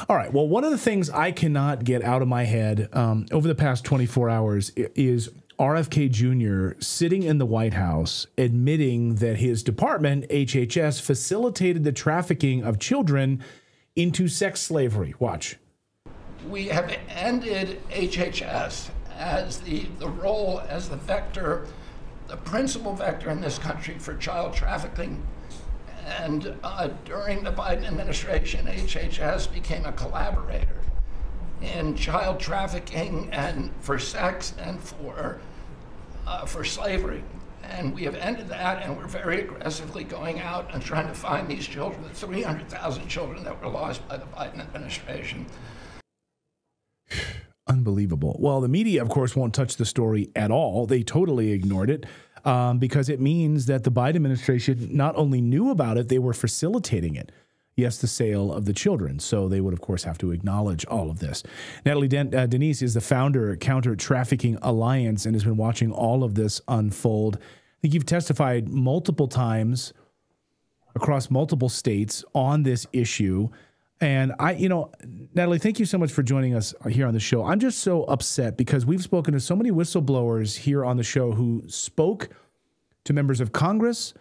All right. Well, one of the things I cannot get out of my head over the past 24 hours is RFK Jr. sitting in the White House admitting that his department, HHS, facilitated the trafficking of children into sex slavery. Watch. We have ended HHS as the role as the vector, the principal vector in this country for child trafficking. And during the Biden administration, HHS became a collaborator in child trafficking and for sex and for slavery. And we have ended that, and we're very aggressively going out and trying to find these children, the 300,000 children that were lost by the Biden administration. Unbelievable. Well, the media, of course, won't touch the story at all. They totally ignored it because it means that the Biden administration not only knew about it, they were facilitating it. Yes, the sale of the children. So they would, of course, have to acknowledge all of this. Natali Denise is the founder of Counter Trafficking Alliance and has been watching all of this unfold. I think you've testified multiple times across multiple states on this issue. And Natali, thank you so much for joining us here on the show. I'm just so upset because we've spoken to so many whistleblowers here on the show who spoke to members of Congress.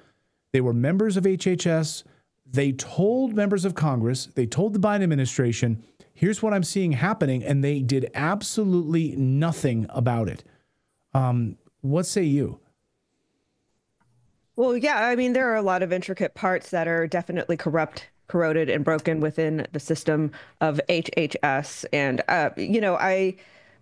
They were members of HHS. They told members of Congress, they told the Biden administration, here's what I'm seeing happening, and they did absolutely nothing about it. What say you? Well, yeah, I mean, there are a lot of intricate parts that are definitely corroded and broken within the system of HHS. And,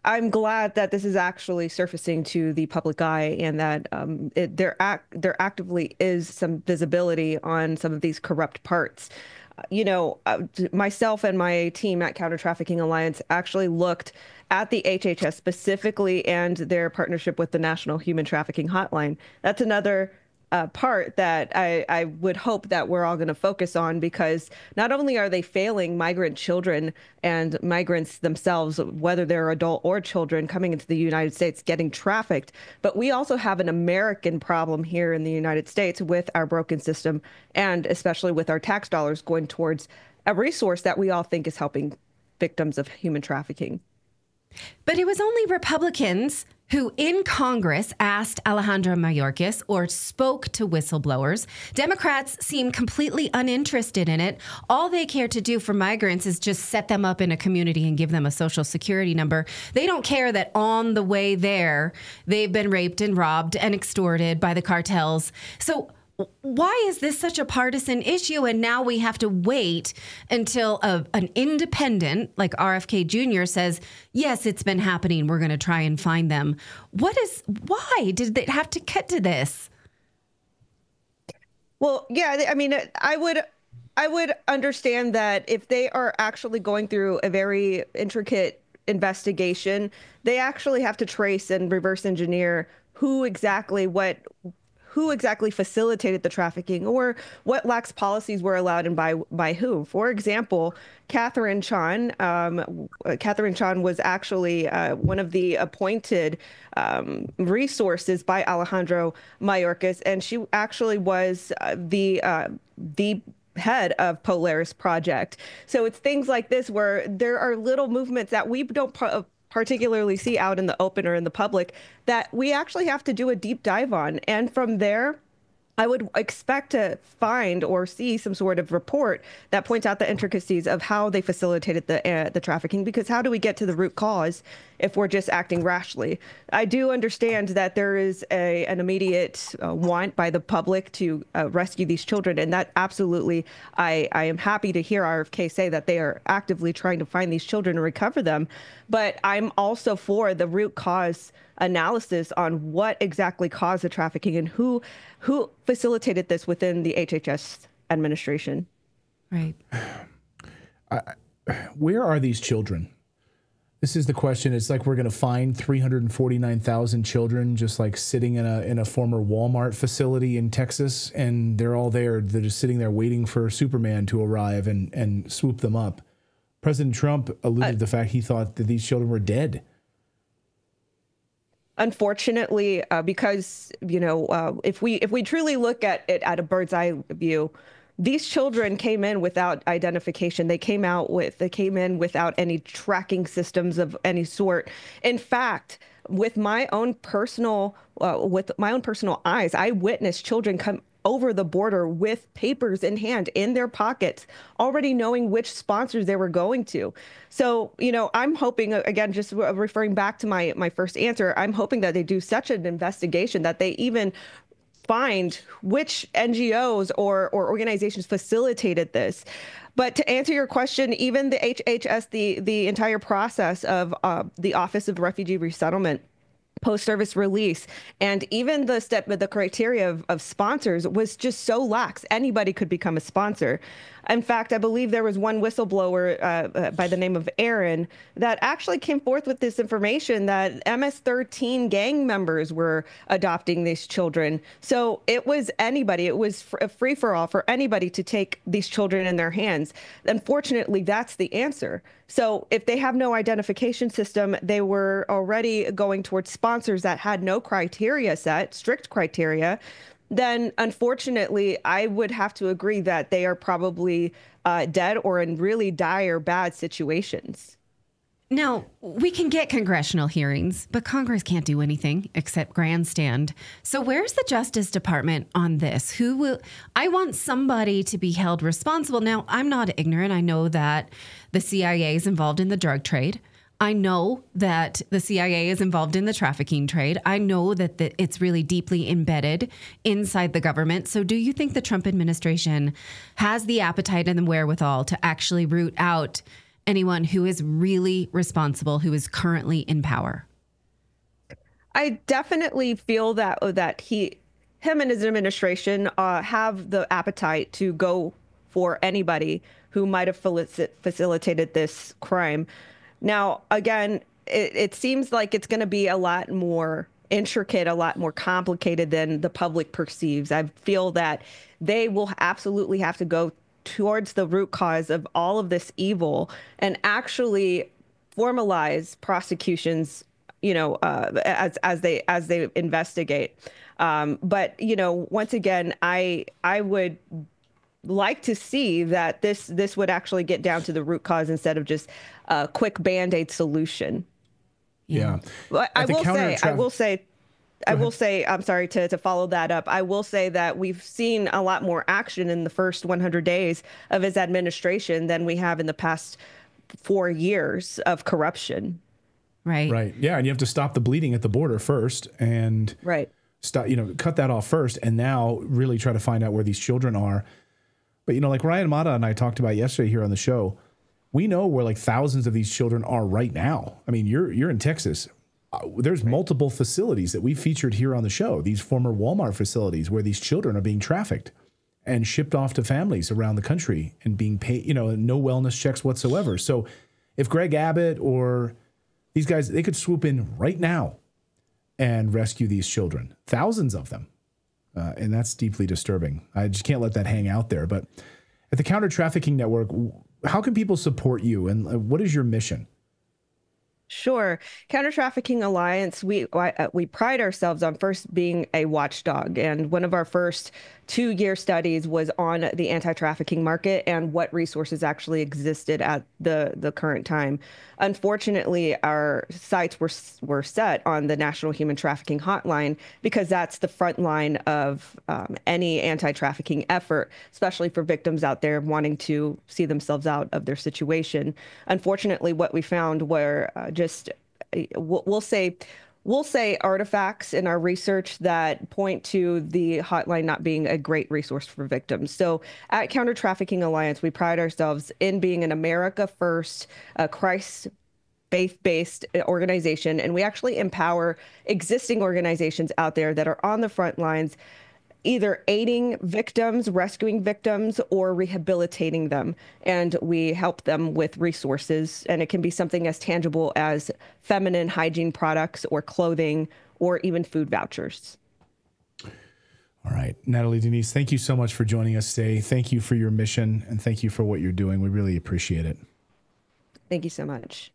I'm glad that this is actually surfacing to the public eye and that there actively is some visibility on some of these corrupt parts. Myself and my team at Counter Trafficking Alliance actually looked at the HHS specifically and their partnership with the National Human Trafficking Hotline. That's another part that I would hope that we're all going to focus on, because not only are they failing migrant children and migrants themselves, whether they're adult or children coming into the United States getting trafficked, but we also have an American problem here in the United States with our broken system, and especially with our tax dollars going towards a resource that we all think is helping victims of human trafficking. But it was only Republicans who in Congress asked Alejandro Mayorkas or spoke to whistleblowers. Democrats seem completely uninterested in it. All they care to do for migrants is just set them up in a community and give them a social security number. They don't care that on the way there, they've been raped and robbed and extorted by the cartels. So why is this such a partisan issue? And now we have to wait until an independent like RFK Jr. says, yes, it's been happening. We're going to try and find them. Why did they have to get to this? Well, yeah, I mean, I would understand that if they are actually going through a very intricate investigation, they actually have to trace and reverse engineer who exactly facilitated the trafficking or what lax policies were allowed and by who. For example, Catherine Chan was actually one of the appointed resources by Alejandro Mayorkas, and she actually was the head of Polaris Project. So it's things like this where there are little movements that we don't particularly see out in the open or in the public that we actually have to do a deep dive on. And from there, I would expect to find or see some sort of report that points out the intricacies of how they facilitated the trafficking, because how do we get to the root cause if we're just acting rashly? I do understand that there is an immediate want by the public to rescue these children, and that absolutely, I am happy to hear RFK say that they are actively trying to find these children and recover them. But I'm also for the root cause analysis on what exactly caused the trafficking and who facilitated this within the HHS administration. Right. Where are these children? This is the question. It's like we're going to find 349,000 children just like sitting in a former Walmart facility in Texas, and they're all there. They're just sitting there waiting for Superman to arrive and swoop them up. President Trump alluded to the fact he thought that these children were dead. Unfortunately, because, if we truly look at it at a bird's eye view, these children came in without identification. They came in without any tracking systems of any sort. In fact, with my own personal eyes, I witnessed children come over the border with papers in hand in their pockets, already knowing which sponsors they were going to. So, I'm hoping, again, just referring back to my first answer, I'm hoping that they do such an investigation that they even find which NGOs or organizations facilitated this. But to answer your question, even the HHS, the entire process of the Office of Refugee Resettlement, post-service release, and even the criteria of sponsors was just so lax. Anybody could become a sponsor. In fact, I believe there was one whistleblower by the name of Aaron that actually came forth with this information that MS-13 gang members were adopting these children. So it was anybody. It was a free-for-all for anybody to take these children in their hands. Unfortunately, that's the answer. So if they have no identification system, they were already going towards sponsors that had no criteria set, strict criteria, then unfortunately, I would have to agree that they are probably dead or in really dire, bad situations. Now, we can get congressional hearings, but Congress can't do anything except grandstand. So where's the Justice Department on this? I want somebody to be held responsible. Now, I'm not ignorant. I know that the CIA is involved in the drug trade. I know that the CIA is involved in the trafficking trade. I know that it's really deeply embedded inside the government. So do you think the Trump administration has the appetite and the wherewithal to actually root out anyone who is really responsible, who is currently in power? I definitely feel that him and his administration have the appetite to go for anybody who might have facilitated this crime. Now, again, it seems like it's going to be a lot more intricate, a lot more complicated than the public perceives. I feel that they will absolutely have to go towards the root cause of all of this evil and actually formalize prosecutions, as they investigate. But once again, I would like to see that this would actually get down to the root cause instead of just a quick Band-Aid solution. Yeah. But I will say, I'm sorry to follow that up. I will say that we've seen a lot more action in the first 100 days of his administration than we have in the past 4 years of corruption. Right. Right. Yeah. And you have to stop the bleeding at the border first and stop, cut that off first. And now really try to find out where these children are. But, like Ryan Mata and I talked about yesterday here on the show, we know where like thousands of these children are right now. I mean, you're in Texas. There's multiple facilities that we featured here on the show, these former Walmart facilities where these children are being trafficked and shipped off to families around the country and being paid, no wellness checks whatsoever. So if Greg Abbott or these guys, they could swoop in right now and rescue these children, thousands of them. And that's deeply disturbing. I just can't let that hang out there. But at the Counter Trafficking Network, how can people support you and what is your mission? Sure. Counter Trafficking Alliance, we pride ourselves on first being a watchdog. And one of our first 2-year studies was on the anti-trafficking market and what resources actually existed at the current time. Unfortunately, our sights were set on the National Human Trafficking Hotline because that's the front line of any anti-trafficking effort, especially for victims out there wanting to see themselves out of their situation. Unfortunately, what we found were we'll say artifacts in our research that point to the hotline not being a great resource for victims. So at Counter Trafficking Alliance, we pride ourselves in being an America First, Christ faith-based organization, and we actually empower existing organizations out there that are on the front lines, either aiding victims, rescuing victims, or rehabilitating them. And we help them with resources. And it can be something as tangible as feminine hygiene products or clothing or even food vouchers. All right. Natali, Denise, thank you so much for joining us today. Thank you for your mission and thank you for what you're doing. We really appreciate it. Thank you so much.